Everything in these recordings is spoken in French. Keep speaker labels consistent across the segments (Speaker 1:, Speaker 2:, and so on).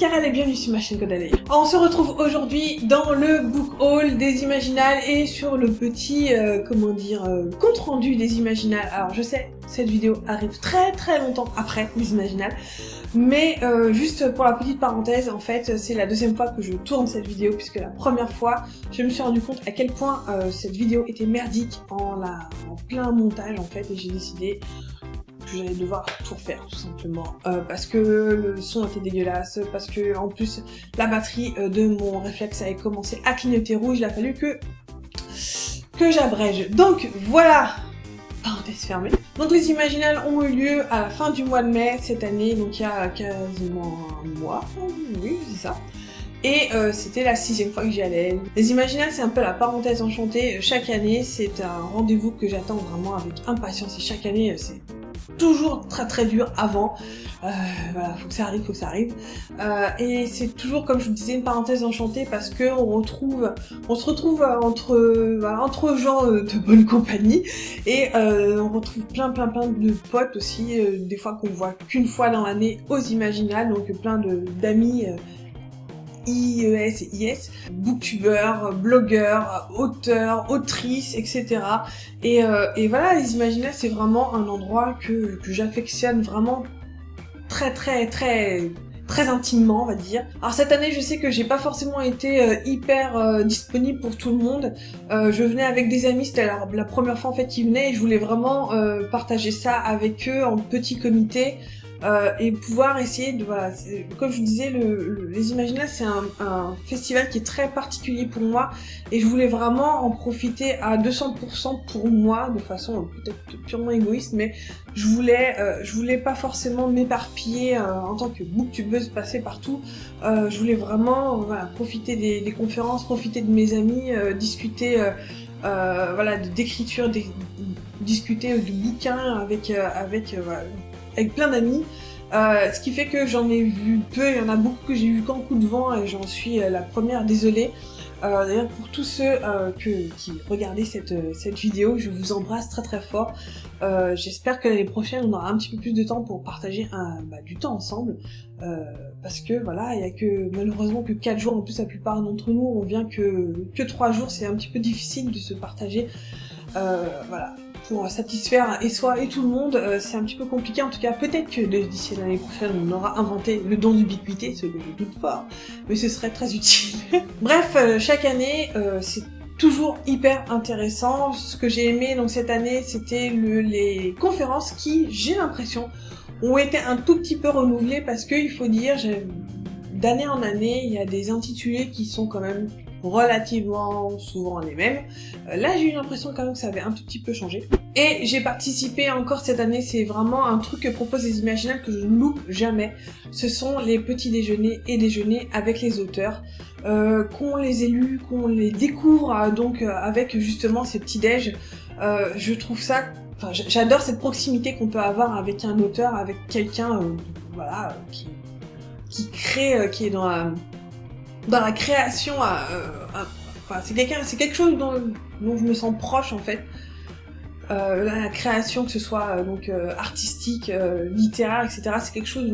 Speaker 1: Karel et bienvenue sur ma chaîne Codalay. On se retrouve aujourd'hui dans le book haul des Imaginales et sur le petit, compte rendu des Imaginales. Alors je sais, cette vidéo arrive très longtemps après les Imaginales, mais juste pour la petite parenthèse, en fait, c'est la deuxième fois que je tourne cette vidéo, puisque la première fois, je me suis rendu compte à quel point cette vidéo était merdique en plein montage, en fait, et j'ai décidé que j'allais devoir tout refaire tout simplement parce que le son était dégueulasse, parce que en plus la batterie de mon réflexe avait commencé à clignoter rouge, il a fallu que j'abrège. Donc voilà, parenthèse fermée. Donc les Imaginales ont eu lieu à la fin du mois de mai cette année, donc il y a quasiment un mois, oui c'est ça. Et c'était la 6e fois que j'y allais. Les Imaginales, c'est un peu la parenthèse enchantée. Chaque année, c'est un rendez-vous que j'attends vraiment avec impatience. Et chaque année, c'est toujours très dur avant. Voilà, faut que ça arrive. Et c'est toujours, comme je vous disais, une parenthèse enchantée parce que on se retrouve entre gens de bonne compagnie et on retrouve plein de potes aussi, des fois qu'on voit qu'une fois dans l'année aux Imaginales, donc plein d'amis. IES et IS, booktubeurs, blogueurs, auteurs, autrices, etc. Et voilà, les Imaginales, c'est vraiment un endroit que j'affectionne vraiment très intimement, on va dire. Alors cette année, je sais que j'ai pas forcément été hyper disponible pour tout le monde. Je venais avec des amis, c'était la première fois en fait qu'ils venaient et je voulais vraiment partager ça avec eux en petit comité. Et pouvoir essayer de, voilà, comme je vous disais, les Imaginales, c'est un festival qui est très particulier pour moi, et je voulais vraiment en profiter à 200% pour moi, de façon peut-être purement égoïste, mais je voulais pas forcément m'éparpiller en tant que booktubeuse, passer partout. Je voulais vraiment, voilà, profiter des conférences, profiter de mes amis, discuter, voilà, d'écriture, discuter de bouquins avec plein d'amis, ce qui fait que j'en ai vu peu, il y en a beaucoup que j'ai vu qu'en coup de vent et j'en suis la première, désolée. D'ailleurs pour tous ceux qui regardaient cette vidéo, je vous embrasse très fort. J'espère que l'année prochaine on aura un petit peu plus de temps pour partager du temps ensemble, parce que voilà, il y a que malheureusement que 4 jours, en plus la plupart d'entre nous on vient que 3 jours, c'est un petit peu difficile de se partager, voilà. Pour satisfaire et soi et tout le monde, c'est un petit peu compliqué. En tout cas, peut-être que d'ici l'année prochaine, on aura inventé le don d'ubiquité, ce que je doute fort, mais ce serait très utile. Bref, chaque année, c'est toujours hyper intéressant. Ce que j'ai aimé donc cette année, c'était les conférences qui, j'ai l'impression, ont été un tout petit peu renouvelées parce que il faut dire, d'année en année, il y a des intitulés qui sont quand même relativement souvent les mêmes. Là, j'ai eu l'impression quand même que ça avait un tout petit peu changé. Et j'ai participé encore cette année, c'est vraiment un truc que proposent les Imaginales que je ne loupe jamais. Ce sont les petits déjeuners et déjeuners avec les auteurs, qu'on les élus, qu'on les découvre donc avec justement ces petits déj. Je trouve ça, enfin, j'adore cette proximité qu'on peut avoir avec un auteur, avec quelqu'un, voilà, qui crée, qui est dans la création, enfin c'est quelque chose dont je me sens proche en fait. La création, que ce soit artistique, littéraire, etc. C'est quelque chose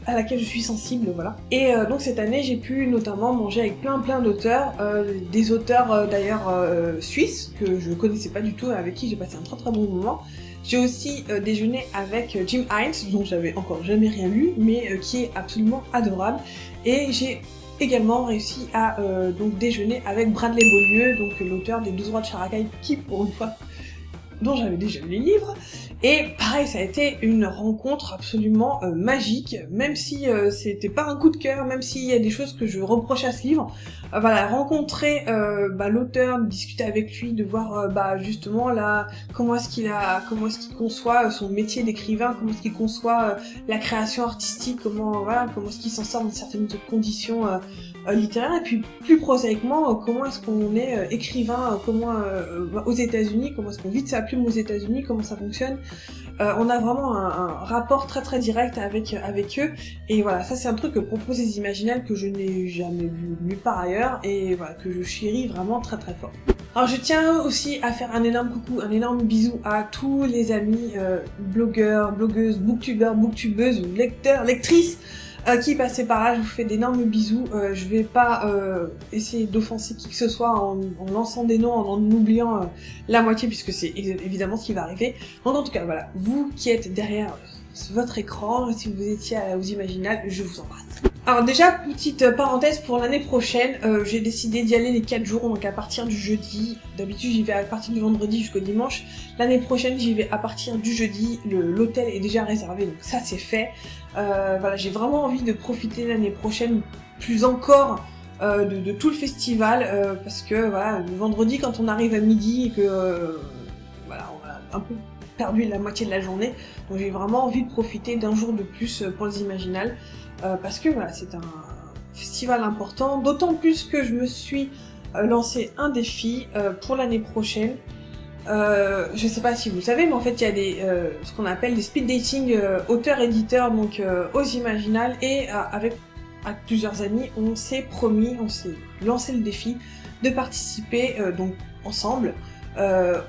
Speaker 1: à laquelle je suis sensible, voilà. Et donc cette année, j'ai pu notamment manger avec plein d'auteurs, des auteurs d'ailleurs suisses que je connaissais pas du tout, avec qui j'ai passé un très bon moment. J'ai aussi déjeuné avec Jim Hines, dont j'avais encore jamais rien lu, mais qui est absolument adorable. Et j'ai également réussi à donc déjeuner avec Bradley Beaulieu, donc l'auteur des 12 rois de Characaille, qui pour une fois, dont j'avais déjà lu les livres. Et pareil, ça a été une rencontre absolument magique, même si c'était pas un coup de cœur, même s'il y a des choses que je reproche à ce livre. Voilà, rencontrer l'auteur, discuter avec lui, de voir justement là comment est-ce qu'il conçoit son métier d'écrivain, comment est-ce qu'il conçoit la création artistique, comment est-ce qu'il s'en sort dans certaines conditions littéraire, et puis plus prosaïquement, comment est-ce qu'on est écrivain, aux États-Unis, comment est-ce qu'on vit de sa plume aux États-Unis, comment ça fonctionne. On a vraiment un rapport très direct avec eux, et voilà, ça c'est un truc que proposent les Imaginales que je n'ai jamais vu nulle part ailleurs, et voilà, que je chéris vraiment très fort. Alors je tiens aussi à faire un énorme coucou, un énorme bisou à tous les amis blogueurs, blogueuses, booktubeurs, booktubeuses, lecteurs, lectrices, qui passait par là. Je vous fais d'énormes bisous. Je vais pas essayer d'offenser qui que ce soit en lançant des noms, en oubliant la moitié, puisque c'est évidemment ce qui va arriver. Donc en tout cas, voilà, vous qui êtes derrière votre écran, si vous étiez aux Imaginales, je vous embrasse. Alors déjà, petite parenthèse, pour l'année prochaine, j'ai décidé d'y aller les 4 jours, donc à partir du jeudi. D'habitude, j'y vais à partir du vendredi jusqu'au dimanche. L'année prochaine, j'y vais à partir du jeudi. L'hôtel est déjà réservé, donc ça c'est fait. Voilà, j'ai vraiment envie de profiter l'année prochaine plus encore de tout le festival, parce que voilà, le vendredi, quand on arrive à midi et que voilà, on a un peu perdu la moitié de la journée, donc j'ai vraiment envie de profiter d'un jour de plus pour les Imaginales. Parce que voilà, c'est un festival important, d'autant plus que je me suis lancé un défi pour l'année prochaine. Je sais pas si vous le savez, mais en fait il y a ce qu'on appelle des speed dating auteurs-éditeurs donc aux Imaginales, et avec plusieurs amis on s'est lancé le défi de participer donc ensemble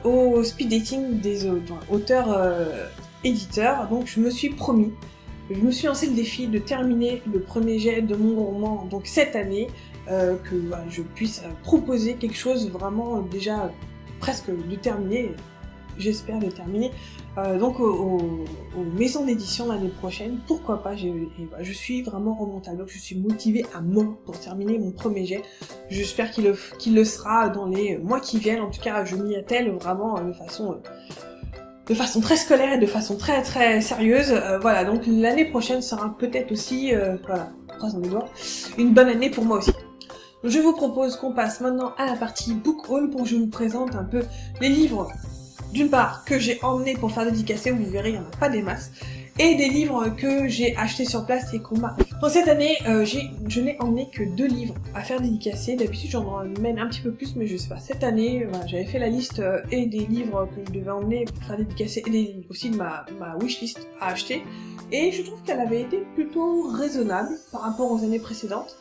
Speaker 1: au speed dating des auteurs-éditeurs. Donc je me suis lancé le défi de terminer le premier jet de mon roman, donc cette année, que voilà, je puisse proposer quelque chose vraiment déjà presque de terminé, j'espère de terminer, donc aux maisons d'édition l'année prochaine, pourquoi pas. Je suis vraiment remontée à bloc, je suis motivée à mort pour terminer mon premier jet. J'espère qu'il le sera dans les mois qui viennent. En tout cas, je m'y attelle vraiment de façon très scolaire et de façon très très sérieuse. Voilà, donc l'année prochaine sera peut-être aussi, voilà, croisons les doigts, une bonne année pour moi aussi. Donc, je vous propose qu'on passe maintenant à la partie book haul pour que je vous présente un peu les livres, d'une part, que j'ai emmenés pour faire dédicacer, vous verrez, il n'y en a pas des masses, et des livres que j'ai achetés sur place et qu'on m'a... Bon, cette année, je n'ai emmené que 2 livres à faire dédicacer. D'habitude, j'en emmène un petit peu plus, mais je sais pas. Cette année, voilà, j'avais fait la liste et des livres que je devais emmener pour faire dédicacer, et aussi de ma wishlist à acheter. Et je trouve qu'elle avait été plutôt raisonnable par rapport aux années précédentes.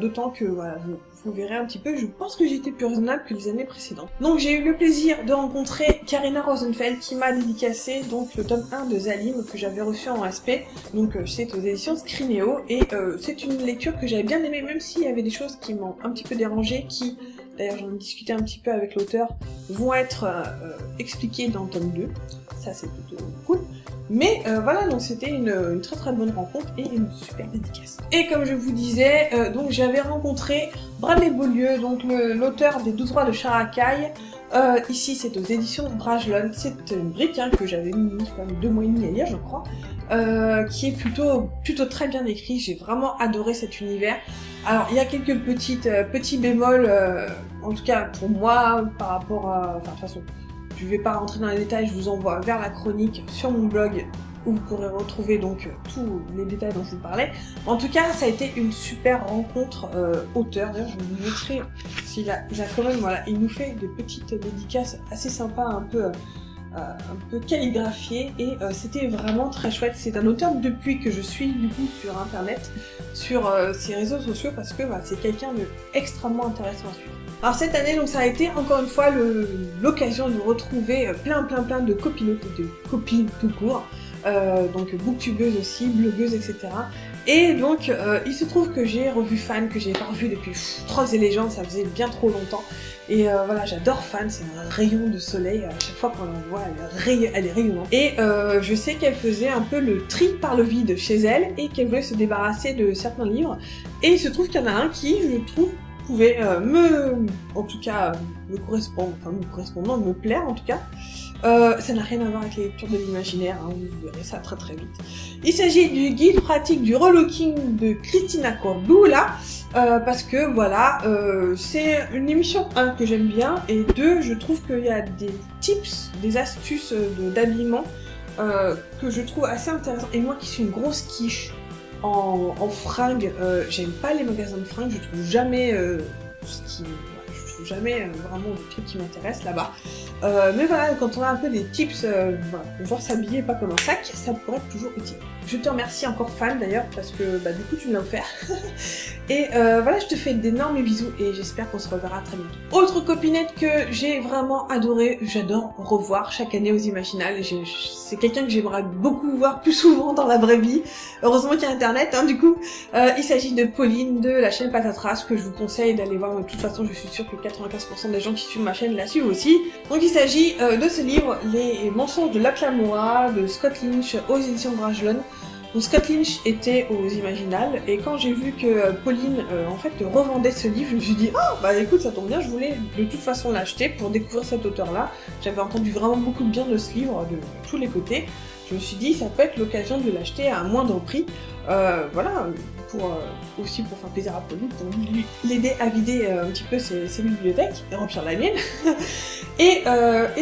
Speaker 1: D'autant que, voilà, vous verrez un petit peu, je pense que j'ai été plus raisonnable que les années précédentes. Donc j'ai eu le plaisir de rencontrer Karina Rosenfeld qui m'a dédicacé donc le tome 1 de Zalim que j'avais reçu en SP, donc c'est aux éditions Scrinéo, et c'est une lecture que j'avais bien aimée, même s'il y avait des choses qui m'ont un petit peu dérangée, qui, d'ailleurs j'en ai discuté un petit peu avec l'auteur, vont être expliquées dans le tome 2, ça c'est plutôt cool. Mais voilà, donc c'était une très très bonne rencontre et une super dédicace. Et comme je vous disais, donc j'avais rencontré Bradley Beaulieu, donc l'auteur des 12 rois de Characaille. Ici c'est aux éditions Brajlon, c'est une brique que j'avais mis quand même 2 mois et demi à lire je crois, qui est plutôt très bien écrit. J'ai vraiment adoré cet univers. Alors il y a quelques petits bémols, en tout cas pour moi, par rapport à... Enfin de toute façon, je vais pas rentrer dans les détails, je vous envoie vers la chronique sur mon blog où vous pourrez retrouver donc tous les détails dont je vous parlais. En tout cas, ça a été une super rencontre auteur. D'ailleurs, je vous montrer s'il a quand même, voilà, il nous fait des petites dédicaces assez sympas, un peu calligraphiées, et c'était vraiment très chouette. C'est un auteur depuis que je suis du coup sur internet, sur ses réseaux sociaux, parce que voilà, c'est quelqu'un de extrêmement intéressant à suivre. Alors cette année, donc ça a été encore une fois l'occasion de retrouver plein de copilotes et de copines tout court, donc booktubeuses aussi, blogueuses, etc. Et donc il se trouve que j'ai revu Fan, que j'ai pas revu depuis Trolls et légendes, ça faisait bien trop longtemps. Et voilà, j'adore Fan, c'est un rayon de soleil, à chaque fois qu'on la voit, elle est rayonnante. Et je sais qu'elle faisait un peu le tri par le vide chez elle, et qu'elle voulait se débarrasser de certains livres. Et il se trouve qu'il y en a un qui, je trouve, pouvait me plaire en tout cas. Ça n'a rien à voir avec les lectures de l'imaginaire, vous verrez ça très très vite. Il s'agit du guide pratique du relooking de Cristina Cordula, parce que voilà, c'est une émission, que j'aime bien, et 2, je trouve qu'il y a des tips, des astuces d'habillement que je trouve assez intéressants. Et moi qui suis une grosse quiche en fringues, j'aime pas les magasins de fringues, je trouve jamais vraiment des trucs qui m'intéressent là-bas. Mais voilà, quand on a un peu des tips voilà, pour pouvoir s'habiller pas comme un sac, ça pourrait être toujours utile. Je te remercie encore Fan d'ailleurs, parce que du coup tu me l'as offert. Et voilà, je te fais d'énormes bisous et j'espère qu'on se reverra très bientôt. Autre copinette que j'ai vraiment adoré, j'adore revoir chaque année aux Imaginales. C'est quelqu'un que j'aimerais beaucoup voir plus souvent dans la vraie vie. Heureusement qu'il y a internet, hein, du coup. Il s'agit de Pauline de la chaîne Patatras, que je vous conseille d'aller voir. De toute façon, je suis sûre que 95% des gens qui suivent ma chaîne la suivent aussi. Donc il s'agit de ce livre, Les mensonges de Laclamoa, de Scott Lynch aux éditions Brajlon. Donc Scott Lynch était aux Imaginales, et quand j'ai vu que Pauline en fait revendait ce livre, je me suis dit oh bah écoute, ça tombe bien, je voulais de toute façon l'acheter pour découvrir cet auteur-là. J'avais entendu vraiment beaucoup de bien de ce livre de tous les côtés. Je me suis dit ça peut être l'occasion de l'acheter à un moindre prix, voilà, pour aussi pour faire plaisir à Pauline, pour l'aider à vider un petit peu ses bibliothèques et remplir la mienne. Et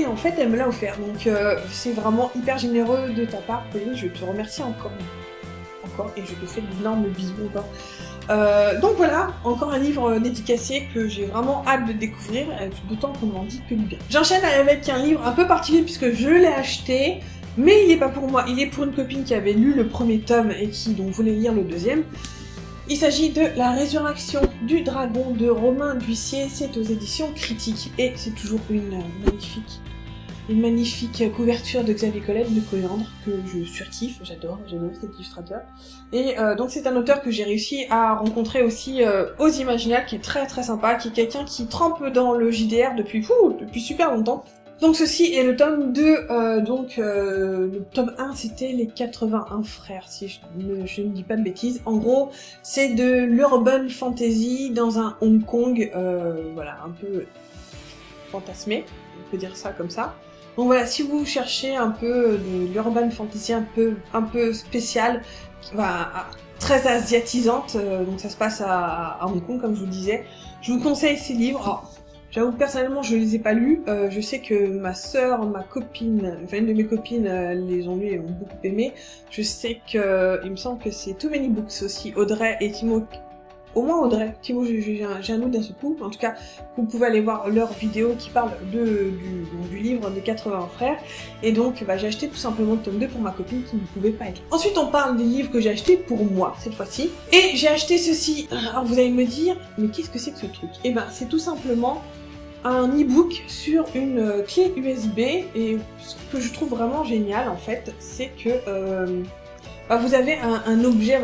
Speaker 1: en fait elle me l'a offert, donc c'est vraiment hyper généreux de ta part Pauline, je te remercie encore et je te fais d'énormes bisous encore. Donc voilà, encore un livre dédicacé que j'ai vraiment hâte de découvrir, d'autant qu'on m'en dit que du bien. J'enchaîne avec un livre un peu particulier puisque je l'ai acheté, mais il n'est pas pour moi, il est pour une copine qui avait lu le premier tome et qui donc voulait lire le deuxième. Il s'agit de La résurrection du dragon de Romain D'Huissier, c'est aux éditions Critiques, et c'est toujours une magnifique couverture de Xavier Colette de Coléandre que je surkiffe, j'adore cet illustrateur. Et donc c'est un auteur que j'ai réussi à rencontrer aussi aux Imaginales, qui est très très sympa, qui est quelqu'un qui trempe dans le JDR depuis super longtemps. Donc ceci est le tome 2, le tome 1 c'était les 81 frères, si je ne dis pas de bêtises. En gros, c'est de l'urban fantasy dans un Hong Kong, voilà, un peu fantasmé, on peut dire ça comme ça. Donc voilà, si vous cherchez un peu de l'urban fantasy un peu spécial, très asiatisante, donc ça se passe à Hong Kong comme je vous le disais, je vous conseille ces livres. Alors, j'avoue personnellement je les ai pas lus, je sais que ma sœur, une de mes copines les ont lus et ont beaucoup aimé. Je sais que, il me semble que c'est Too Many Books aussi, Audrey et Timo, au moins Audrey, Timo j'ai un doute d'un seul coup, en tout cas vous pouvez aller voir leur vidéo qui parle du livre des 80 frères, et donc j'ai acheté tout simplement le tome 2 pour ma copine qui ne pouvait pas être. Ensuite on parle des livres que j'ai achetés pour moi cette fois-ci, et j'ai acheté ceci. Alors vous allez me dire, mais qu'est-ce que c'est que ce truc? Eh ben c'est tout simplement un e-book sur une clé USB, et ce que je trouve vraiment génial en fait, c'est que vous avez un objet,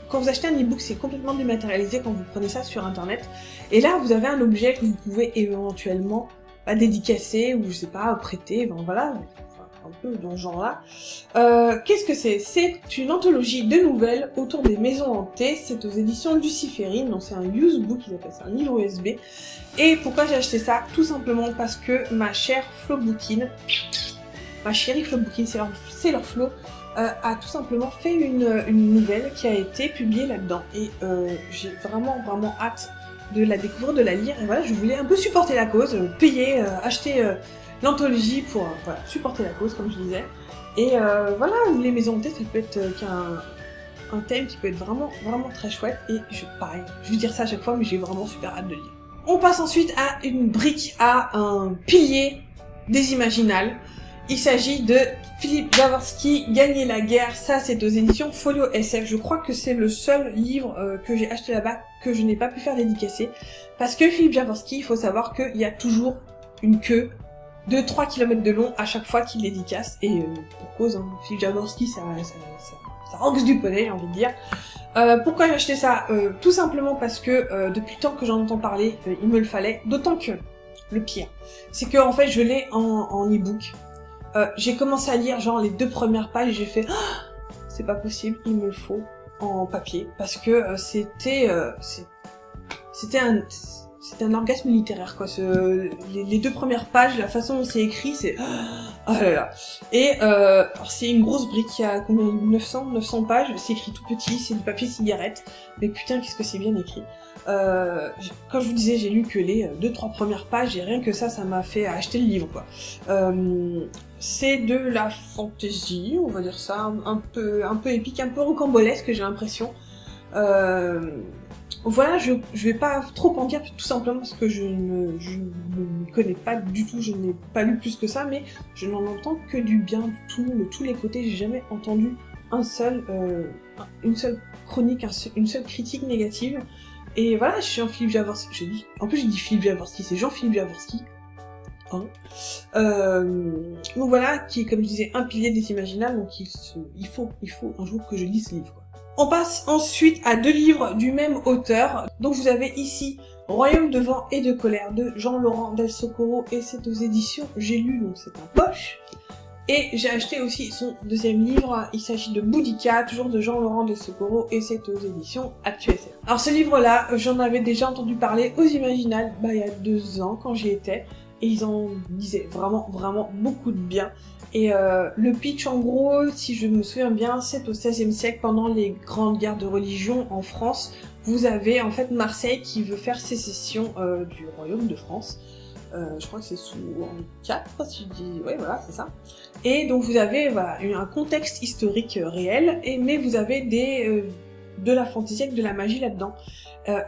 Speaker 1: quand vous achetez un e-book c'est complètement dématérialisé quand vous prenez ça sur internet, et là vous avez un objet que vous pouvez éventuellement dédicacer ou je sais pas, prêter, voilà, un peu dans ce genre-là. Qu'est-ce que c'est? C'est une anthologie de nouvelles autour des maisons hantées, c'est aux éditions Luciférine, donc c'est un use book, ils appellent ça un livre USB. Et pourquoi j'ai acheté ça? Tout simplement parce que ma chère Flo Boukine, ma chérie Flo Boukine, c'est leur Flo, a tout simplement fait une nouvelle qui a été publiée là-dedans. Et j'ai vraiment hâte de la découvrir, de la lire, et voilà, je voulais un peu supporter la cause, acheter l'anthologie pour supporter la cause, comme je disais. Et voilà, les maisons hantées, ça peut être un thème qui peut être vraiment très chouette, et pareil, je vais dire ça à chaque fois, mais j'ai vraiment super hâte de lire. On passe ensuite à une brique, à un pilier des Imaginales. Il s'agit de Philippe Jaworski, Gagner la guerre, ça c'est aux éditions Folio SF. Je crois que c'est le seul livre que j'ai acheté là-bas que je n'ai pas pu faire dédicacer, parce que Philippe Jaworski, il faut savoir qu'il y a toujours une queue de 3 km de long à chaque fois qu'il dédicace, et pour cause, hein, Philippe Jaworski, ça roxe du poney, j'ai envie de dire. Pourquoi j'ai acheté ça? Tout simplement parce que depuis le temps que j'en entends parler, il me le fallait, d'autant que le pire, c'est que en fait je l'ai en e-book. J'ai commencé à lire genre les 2 premières pages et j'ai fait c'est pas possible, il me le faut en papier, parce que c'était un orgasme littéraire quoi. Les 2 premières pages, la façon dont c'est écrit, c'est oh là là. Et alors c'est une grosse brique qui a combien, 900 pages, c'est écrit tout petit, c'est du papier cigarette, mais putain qu'est-ce que c'est bien écrit. Quand je vous disais, j'ai lu que les 2-3 premières pages, et rien que ça m'a fait acheter le livre quoi. C'est de la fantasy, on va dire ça, un peu épique, un peu rocambolesque, j'ai l'impression. Voilà, je vais pas trop en dire, tout simplement parce que je ne connais pas du tout, je n'ai pas lu plus que ça, mais je n'en entends que du bien, de tous les côtés. J'ai jamais entendu une seule chronique, une seule critique négative. Et voilà, je suis Jean-Philippe Jaworski, en plus j'ai dit Philippe Jaworski, c'est Jean-Philippe Jaworski. Hein. Donc voilà, qui est, comme je disais, un pilier des Imaginales, donc il faut un jour que je lise ce livre, quoi. On passe ensuite à 2 livres du même auteur. Donc vous avez ici Royaume de vent et de colère de Jean-Laurent Del Socorro, et c'est aux éditions J'ai lu, donc c'est en poche. Et j'ai acheté aussi son 2e livre, il s'agit de Boudica, toujours de Jean-Laurent Del Socorro, et c'est aux éditions Actuel. Alors ce livre-là, j'en avais déjà entendu parler aux Imaginales, il y a 2 ans quand j'y étais, et ils en disaient vraiment beaucoup de bien. Et le pitch, en gros, si je me souviens bien, c'est au XVIe siècle, pendant les grandes guerres de religion en France. Vous avez en fait Marseille qui veut faire sécession du royaume de France. Je crois que c'est sous Henri IV, si je dis... Ouais, voilà, c'est ça. Et donc vous avez un contexte historique réel, mais vous avez de la fantaisie avec de la magie là-dedans.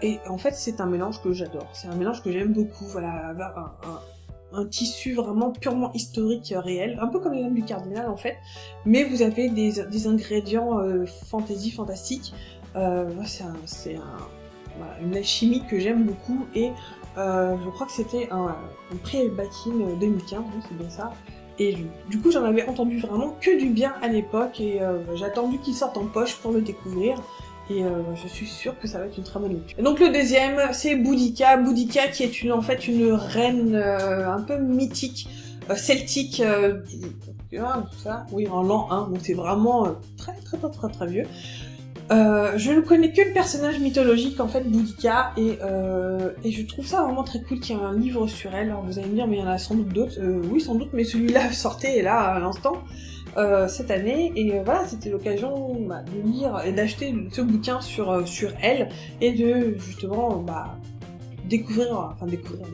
Speaker 1: Et en fait, c'est un mélange que j'adore. C'est un mélange que j'aime beaucoup, voilà, un tissu vraiment purement historique réel, un peu comme les Lames du Cardinal en fait, mais vous avez des ingrédients fantastiques. C'est une alchimie que j'aime beaucoup, et je crois que c'était un prix Elbakin 2015, donc c'est bien ça. Et du coup j'en avais entendu vraiment que du bien à l'époque, et j'ai attendu qu'il sorte en poche pour le découvrir. Et je suis sûre que ça va être une très bonne lecture. Et donc le deuxième, c'est Boudica. Boudica qui est en fait une reine un peu mythique, celtique, tout ça. Oui, en l'an 1, donc c'est vraiment très vieux. Je ne connais que le personnage mythologique en fait, Boudica, et je trouve ça vraiment très cool qu'il y ait un livre sur elle. Alors vous allez me dire, mais il y en a sans doute d'autres. Oui, sans doute, mais celui-là sortait là à l'instant. Cette année, et voilà, c'était l'occasion de lire et d'acheter ce bouquin sur elle, et de justement découvrir,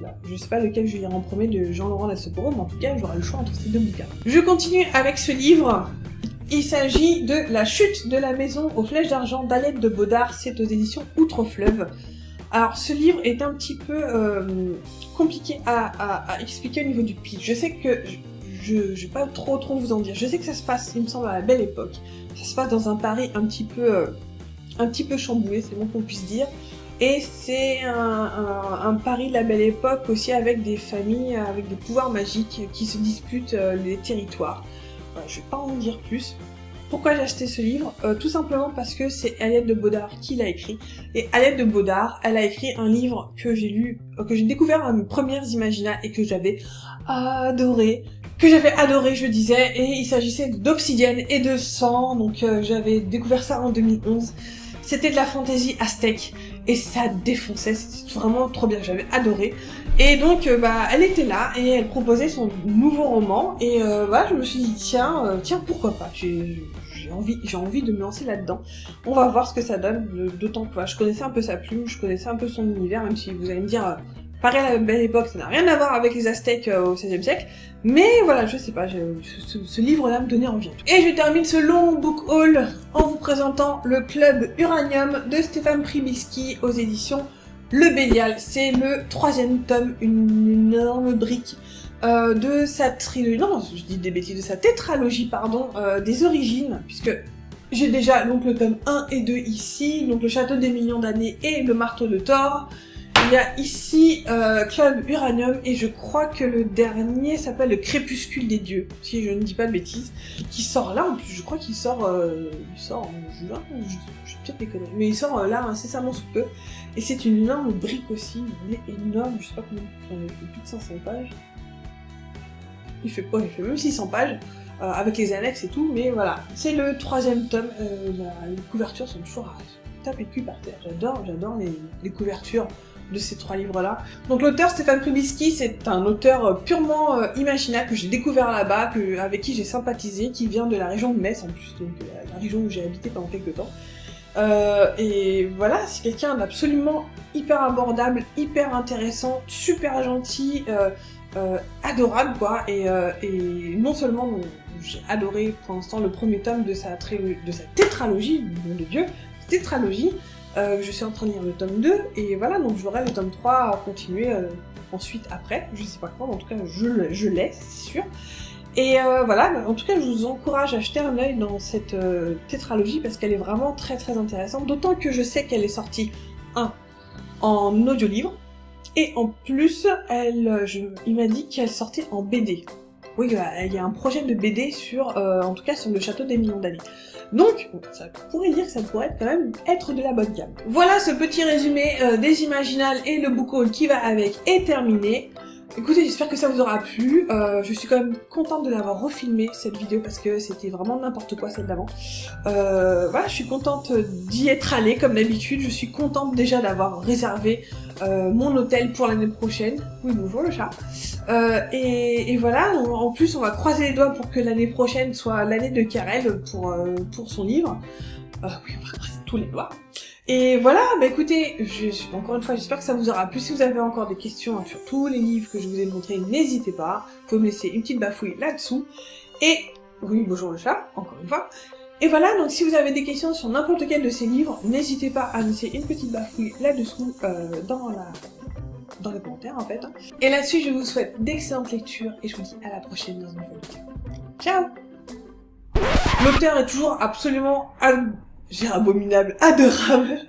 Speaker 1: là, je sais pas lequel je vais lire en premier de Jean-Laurent Del Socorro, mais en tout cas j'aurai le choix entre ces 2 bouquins. Je continue avec ce livre. Il s'agit de La chute de la maison aux flèches d'argent d'Alette de Bodard, c'est aux éditions Outre-Fleuve. Alors ce livre est un petit peu compliqué à expliquer au niveau du pitch. Je sais que je vais pas trop vous en dire. Je sais que ça se passe, il me semble, à la Belle Époque. Ça se passe dans un Paris un petit peu chamboulé, c'est le moins qu'on puisse dire. Et c'est un Paris de la Belle Époque aussi, avec des familles, avec des pouvoirs magiques qui se disputent les territoires. Je vais pas en dire plus. Pourquoi j'ai acheté ce livre? Tout simplement parce que c'est Alette de Bodard qui l'a écrit. Et Alette de Bodard, elle a écrit un livre que j'ai lu, que j'ai découvert à mes premières Imaginales et que j'avais adoré. Je disais, et il s'agissait d'Obsidienne et de sang, donc j'avais découvert ça en 2011. C'était de la fantaisie aztèque, et ça défonçait, c'était vraiment trop bien, j'avais adoré. Et donc, elle était là, et elle proposait son nouveau roman, et je me suis dit, tiens, pourquoi pas, j'ai envie de me lancer là-dedans. On va voir ce que ça donne, d'autant que je connaissais un peu sa plume, je connaissais un peu son univers, même si vous allez me dire... pareil à la Belle Époque, ça n'a rien à voir avec les Aztèques au XVIe siècle, mais voilà, je sais pas, ce livre-là me donnait envie. Et je termine ce long book haul en vous présentant le Club Uranium de Stéphane Pribiski aux éditions Le Bélial. C'est le 3e tome, une énorme brique de sa trilogie, non, je dis des bêtises, de sa tétralogie, pardon, des origines, puisque j'ai déjà donc le tome 1 et 2 ici, donc le Château des Millions d'années et le Marteau de Thor. Il y a ici Club Uranium, et je crois que le dernier s'appelle Le Crépuscule des Dieux, si je ne dis pas de bêtises, qui sort là, en plus je crois qu'il sort en juin, je vais peut-être déconner, mais il sort là incessamment sous peu, et c'est une énorme brique aussi, il est énorme, je sais pas combien, il fait plus de 500 pages, il fait même 600 pages, avec les annexes et tout, mais voilà, c'est le 3e tome, les couvertures sont toujours à taper le cul par terre, j'adore les couvertures de ces 3 livres-là. Donc l'auteur Stéphane Pribiski, c'est un auteur purement imaginal que j'ai découvert là-bas, avec qui j'ai sympathisé, qui vient de la région de Metz en plus, donc la région où j'ai habité pendant quelques temps. Et voilà, c'est quelqu'un d'absolument hyper abordable, hyper intéressant, super gentil, adorable quoi, et non seulement j'ai adoré pour l'instant le premier tome de sa tétralogie, nom de Dieu, tétralogie. Je suis en train de lire le tome 2, et voilà, donc j'aurai le tome 3 à continuer ensuite après, je sais pas quand, en tout cas je l'ai, c'est sûr. Et voilà, en tout cas je vous encourage à jeter un œil dans cette tétralogie, parce qu'elle est vraiment très intéressante, d'autant que je sais qu'elle est sortie, en audio-livre. Et en plus, il m'a dit qu'elle sortait en BD. Oui, il y a un projet de BD en tout cas sur le château des millions d'années. Donc, ça pourrait dire que ça pourrait quand même être de la bonne gamme. Voilà, ce petit résumé des Imaginales et le book haul qui va avec est terminé. Écoutez, j'espère que ça vous aura plu. Je suis quand même contente de l'avoir refilmé cette vidéo parce que c'était vraiment n'importe quoi celle d'avant. Voilà, je suis contente d'y être allée comme d'habitude. Je suis contente déjà d'avoir réservé mon hôtel pour l'année prochaine. Oui, bonjour le chat. Et voilà, en plus on va croiser les doigts pour que l'année prochaine soit l'année de Karel pour son livre. Oui, on va croiser tous les doigts. Et voilà, bah écoutez, encore une fois, j'espère que ça vous aura plu. Si vous avez encore des questions sur tous les livres que je vous ai montrés, n'hésitez pas. Vous pouvez me laisser une petite bafouille là-dessous. Et, oui, bonjour le chat, encore une fois. Et voilà, donc si vous avez des questions sur n'importe quel de ces livres, n'hésitez pas à me laisser une petite bafouille là-dessous, dans les commentaires en fait. Et là-dessus, je vous souhaite d'excellentes lectures et je vous dis à la prochaine dans une nouvelle vidéo. Ciao! L'auteur est toujours absolument abominable, adorable.